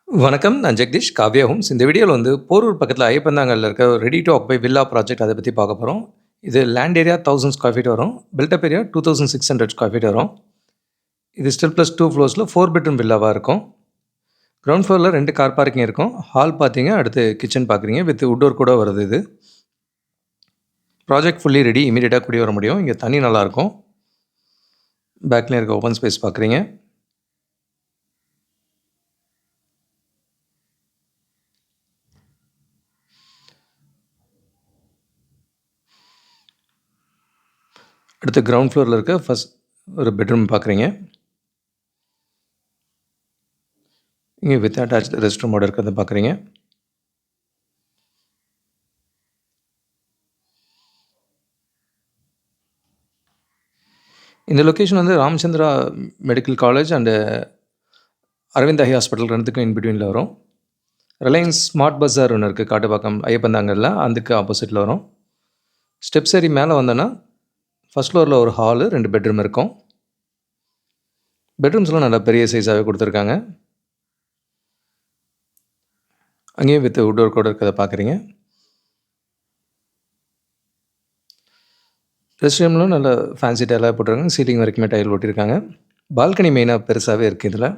வணக்கம். நான் ஜெகதீஷ், காவ்யா ஹோம்ஸ். இந்த வீடியோல வந்து போரூர் பக்கத்தில ஐயப்பந்தாங்கல்ல இருக்க ready to occupy villa project அத பத்தி பார்க்க போறோம். இது லேண்ட் ஏரியா 1000 ஸ்கொயர் ஃபீட் வரும். Built up area 2600 square feet வரும். இது ஸ்டில் பிளஸ் 2 ஃப்ளோர்ஸ்ல 4 பெட்ரூம் வில்லாவா இருக்கும். கிரவுண்ட் ஃப்ளோர்ல 2 கார் பார்க்கிங் இருக்கும். ஹால் பார்த்தீங்க, அடுத்து கிச்சன் பார்க்குறீங்க. வித் வுட் டோர் கூட வருது இது. Project fully ready. இமிடியேட்டா குடி வர முடியும். இங்க தண்ணி நல்லாயிருக்கும். பேக்லயும் இருக்க ஓப்பன் ஸ்பேஸ் பார்க்குறீங்க. அடுத்து கிரவுண்ட் ஃப்ளோர்ல இருக்க ஃபர்ஸ்ட் ஒரு பெட்ரூம் பார்க்குறீங்க. இங்க வித் அட்டாச்ட் ரெஸ்ட் ரூமோட இருக்கிறத பார்க்குறீங்க. இந்த லொகேஷன் வந்து Ramachandra medical college and Aravind eye hospital 2க்கும் இன் பிட்வீன்ல வரும். ரிலையன்ஸ் ஸ்மார்ட் பஸார் ஒன்று இருக்குது காட்டுப்பாக்கம் ஐயப்பந்தாங்கல்ல, அதுக்கு ஆப்போசிட்டில் வரும். ஸ்டெப்ஸ் ஏறி மேலே வந்தோன்னா ஃபஸ்ட் ஃப்ளோரில் ஒரு ஹாலு, 2 பெட்ரூம் இருக்கும். பெட்ரூம்ஸ்லாம் நல்லா பெரிய சைஸாகவே கொடுத்துருக்காங்க. அங்கேயும் வித் வுட் டோர் கூட இருக்கிறத பார்க்குறீங்க. ரெஸ்ட் ரூம்லும் நல்ல ஃபேன்சி டைலாக போட்டிருக்காங்க. சீலிங் வரைக்குமே டைல் ஒட்டியிருக்காங்க. பால்கனி மெயினாக பெருசாகவே இருக்குது இதில்.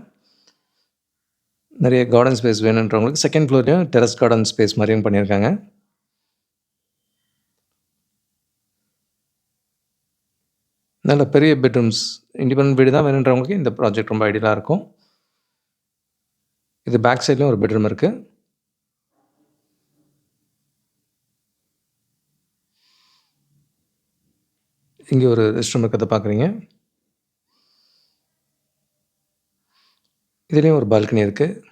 நிறைய கார்டன் ஸ்பேஸ் வேணுன்றவங்களுக்கு செகண்ட் ஃப்ளோர்லேயும் டெரஸ் கார்டன் ஸ்பேஸ் மாதிரியும் பண்ணியிருக்காங்க. நல்ல பெரிய பெட்ரூம்ஸ், இண்டிபெண்டன்ட் வீடு தான் வேணுன்றவங்களுக்கு இந்த ப்ராஜெக்ட் ரொம்ப ஐடியலாக இருக்கும். இது பேக் சைட்லேயும் ஒரு பெட்ரூம் இருக்குது. இங்கே ஒரு ரெஸ்ட் ரூம் இருக்கிறத பார்க்குறீங்க. இதுலேயும் ஒரு பால்கனி இருக்குது.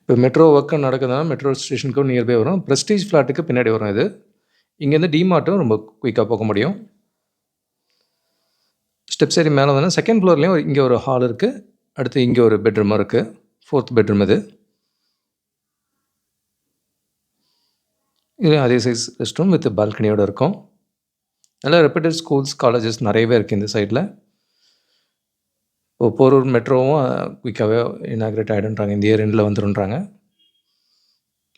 இப்போ மெட்ரோ ஒர்க் நடக்குதுனால மெட்ரோ ஸ்டேஷனுக்கும் நியர்பை வரும். ப்ரெஸ்டீஜ் ஃப்ளாட்டுக்கு பின்னாடி வரும் இது. இங்கேருந்து டிமார்ட்டும் ரொம்ப குயிக்காக போக முடியும். ஸ்டெப்ஸ் ஏறி மேலே வந்தோன்னா செகண்ட் ஃப்ளோர்லேயும் இங்கே ஒரு ஹால் இருக்குது. அடுத்து இங்கே ஒரு பெட்ரூமும் இருக்குது. 4th பெட்ரூம் இது. இதுலேயும் அதே சைஸ் ரெஸ்ட் ரூம் வித் பால்கனியோடு இருக்கும். நல்லா ரெப்யூட்டட் ஸ்கூல்ஸ், காலேஜஸ் நிறையவே இருக்குது இந்த சைடில். இப்போ போரூர் மெட்ரோவும் குயிக்காகவே இனாக்ரேட் ஆகிடுன்றாங்க. இந்த இயர் எண்டில் வந்துருன்றாங்க.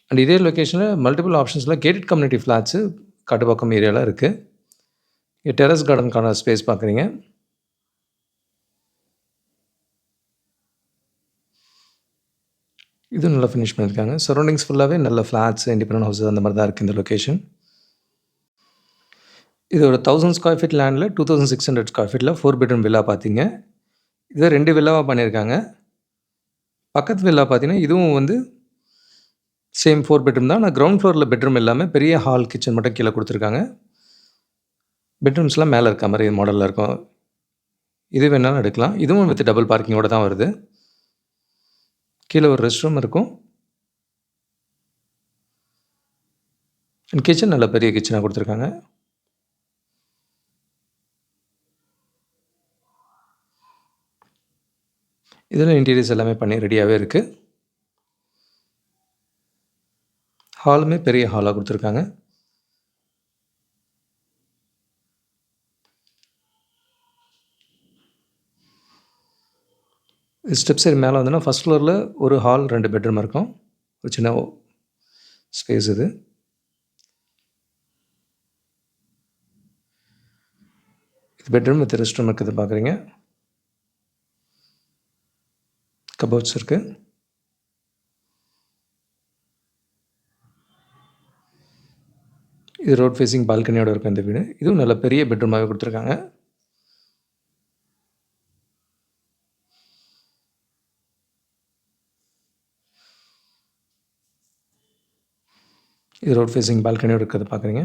அண்ட் இதே லொக்கேஷனில் மல்டிபிள் ஆப்ஷன்ஸில் கேட்டட் கம்யூனிட்டி ஃப்ளாட்ஸு காட்டுப்பாக்கம் ஏரியாவில் இருக்குது. இங்கே டெரஸ் கார்டனுக்கான ஸ்பேஸ் பார்க்குறீங்க. இதுவும் நல்லா ஃபினிஷ் பண்ணியிருக்காங்க. சரௌண்டிங்ஸ் ஃபுல்லாகவே நல்ல ஃப்ளாட்ஸ், இண்டிபெண்டன்ட் ஹவுஸஸ் அந்த மாதிரி தான் இருக்குது இந்த லொக்கேஷன். இது ஒரு 1000 ஸ்கொயர் ஃபீட் லேண்டில் 2600 ஸ்கொயர் ஃபீட்டில் 4 பெட்ரூம் வில்லா பார்த்தீங்க. இதை 2 வில்லாவாக பண்ணியிருக்காங்க. பக்கத்து வில்லா பார்த்தீங்கன்னா இதுவும் வந்து சேம் 4 பெட்ரூம் தான். ஆனால் கிரவுண்ட் ஃப்ளோரில் பெட்ரூம் இல்லாமல் பெரிய ஹால், கிச்சன் மட்டும் கீழே கொடுத்துருக்காங்க. பெட்ரூம்ஸ்லாம் மேலே இருக்க மாதிரி மாடலில் இருக்கும். இது வேணாலும் எடுக்கலாம். இதுவும் வித் டபுள் பார்க்கிங்கோடு தான் வருது. கீழே ஒரு ரெஸ்ட் ரூம் இருக்கும். அண்ட் கிச்சன் நல்ல பெரிய கிச்சனாக கொடுத்துருக்காங்க. இதில் இன்டீரியர்ஸ் எல்லாமே பண்ணி ரெடியாகவே இருக்குது. ஹாலுமே பெரிய ஹாலாக கொடுத்துருக்காங்க. ஸ்டெப்ஸ் ஏறி மேலே வந்தோன்னா ஃபஸ்ட் ஃப்ளோரில் ஒரு ஹால், 2 பெட்ரூம் இருக்கும். ஒரு சின்ன ஸ்பேஸ் இது. இது பெட்ரூம் வித் ரெஸ்ட் ரூம் இருக்குது பார்க்குறீங்க. கபோர்ட்ஸ் இருக்குது. இது ரோட் ஃபேஸிங் பால்கனியோட இருக்கும் இந்த வீடு. இதுவும் நல்ல பெரிய பெட்ரூமாகவே கொடுத்துருக்காங்க. இது ரோட் ஃபேஸிங் பால்கனியோட இருக்கிறத பார்க்குறீங்க.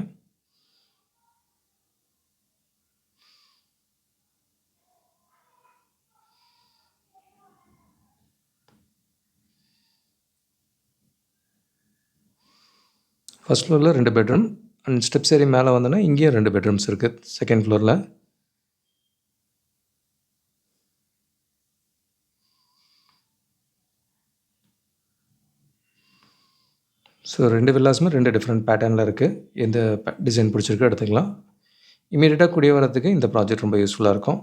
ஃபஸ்ட் ஃப்ளோரில் 2 பெட்ரூம் அண்ட் ஸ்டெப்ஸ் ஏறி மேலே வந்தோன்னா இங்கேயும் 2 பெட்ரூம்ஸ் இருக்குது செகண்ட் ஃப்ளோரில். ஸோ 2 வில்லாஸுமே 2 டிஃப்ரெண்ட் பேட்டர்னில் இருக்குது. எந்த டிசைன் பிடிச்சிருக்கோ எடுத்துக்கலாம். இமீடியட்டாக குடியே வரதுக்கு இந்த ப்ராஜெக்ட் ரொம்ப யூஸ்ஃபுல்லாக இருக்கும்.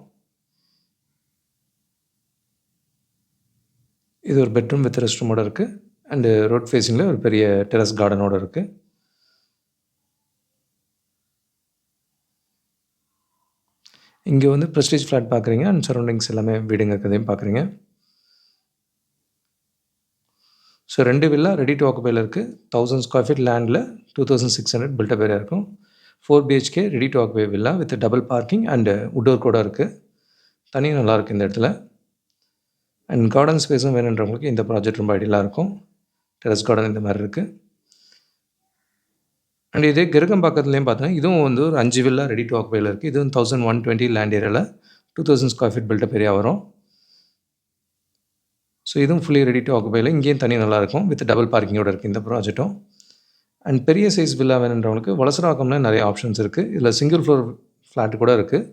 இது ஒரு பெட்ரூம் வித் ரெஸ்ட் ரூமோட இருக்குது. அண்டு ரோட் ஃபேஸிங்கில் ஒரு பெரிய டெரஸ் கார்டனோட இருக்குது. இங்கே வந்து ப்ரெஸ்டீஜ் ஃப்ளாட் பார்க்குறீங்க அண்ட் சரௌண்டிங்ஸ் எல்லாமே வீடுங்க இருக்கிறதையும் பார்க்குறீங்க. ஸோ 2 வில்லா ரெடி டு ஆக்குபைல இருக்குது. 1000 ஸ்கொயர் ஃபீட் லேண்டில் 2600 பில்டப் ஏரியா இருக்கும். 4 BHK ready to occupy villa with double parking and உட்டோர் கூட இருக்குது. தனியும் நல்லாயிருக்கு இந்த இடத்துல. அண்ட் கார்டன் ஸ்பேஸும் வேணுன்றவங்களுக்கு இந்த ப்ராஜெக்ட் ரொம்ப ஐடியலாக இருக்கும். டெரஸ் கார்டன் இந்த மாதிரி இருக்குது. அண்ட் இதே கிருகம்பாக்கத்துலேயும் பார்த்தீங்கன்னா இதுவும் வந்து ஒரு 5 வில்லா ரெடி டு ஆக்குபைல இருக்குது. இதுவும் 1120 லேண்ட் ஏரியாவில் 2000 ஸ்கொயர் ஃபீட் பில்டப் ஏரியா வரும். ஸோ இதுவும் ஃபுல்லி ரெடி டு ஆக்குபைல இங்கேயும் தனி நல்லாயிருக்கும் வித் டபுள் பார்க்கிங்கோடு இருக்குது இந்த ப்ராஜெக்ட்டும். அண்ட் பெரிய சைஸ் வில்லா வேணுன்றவங்களுக்கு வலசராக்கம்ல நிறைய ஆப்ஷன்ஸ் இருக்குது. இதில் சிங்கிள் ஃப்ளோர் ஃப்ளாட் கூட இருக்குது.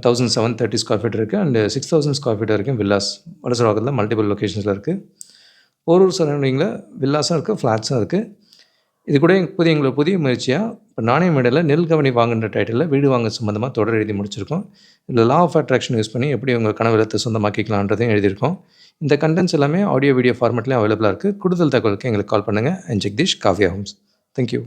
1730 ஸ்கொயர் ஃபீட் இருக்குது. அண்டு 6000 ஸ்கொயர் ஃபீட் வரைக்கும் வில்லாஸ் வலசராக்கத்தில் மல்டிபிள் லொக்கேஷன்ஸில் இருக்குது. போரூர் சரௌண்டிங்கில் வில்லாஸும் இருக்குது, ஃப்ளாட்ஸும் இருக்குது. இது கூட எங்களோட புதிய முயற்சியாக இப்போ நாணயமேடையில் நெல் கவனி வாங்குன்ற டைட்டிலில் வீடு வாங்க சம்மந்தமாக தொடர் எழுதி முடிச்சிருக்கோம். இதில் லா ஆஃப் அட்ராக்ஷன் யூஸ் பண்ணி எப்படி உங்கள் கனவு இல்லத்தை சொந்தமாக்கிக்கலான்றதையும் எழுதியிருக்கோம். இந்த கண்டென்ட்ஸ் எல்லாமே ஆடியோ வீடியோ ஃபார்மேட்லேயும் அவைலபிளாக இருக்குது. கூடுதல் தகவலுக்கு எங்களுக்கு கால் பண்ணுங்கள். And Jagadeesh, Kavya homes. Thank you.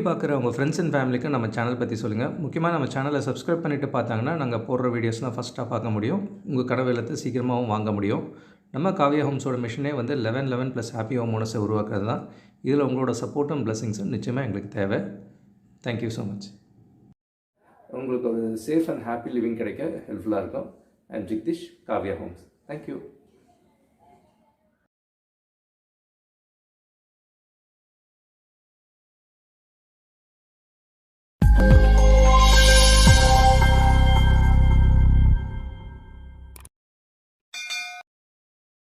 பார்க்குற உங்கள் ஃப்ரெண்ட்ஸ் அண்ட் ஃபேமிலிக்கு நம்ம சேனல் பற்றி சொல்லுங்கள். முக்கியமாக நம்ம சேனலை சப்ஸ்கிரைப் பண்ணிவிட்டு பார்த்தாங்கன்னா நாங்கள் போடுற வீடியோஸ்லாம் ஃபஸ்ட்டாக பார்க்க முடியும். உங்கள் கனவு இல்லத்தை சீக்கிரமாகவும் வாங்க முடியும். நம்ம காவ்யா ஹோம்ஸோட மிஷனே வந்து 1111 + ஹாப்பி ஹோம் ஓனர்ஸை உருவாக்குறது தான். இதில் உங்களோட சப்போர்ட்டும் பிளெஸிங்ஸும் நிச்சயமாக எங்களுக்கு தேவை. Thank you so much. உங்களுக்கு ஒரு சேஃப் அண்ட் ஹாப்பி லிவிங் கிடைக்க ஹெல்ப்ஃபுல்லாக இருக்கும். And Jagadeesh, Kavya homes. Thank you.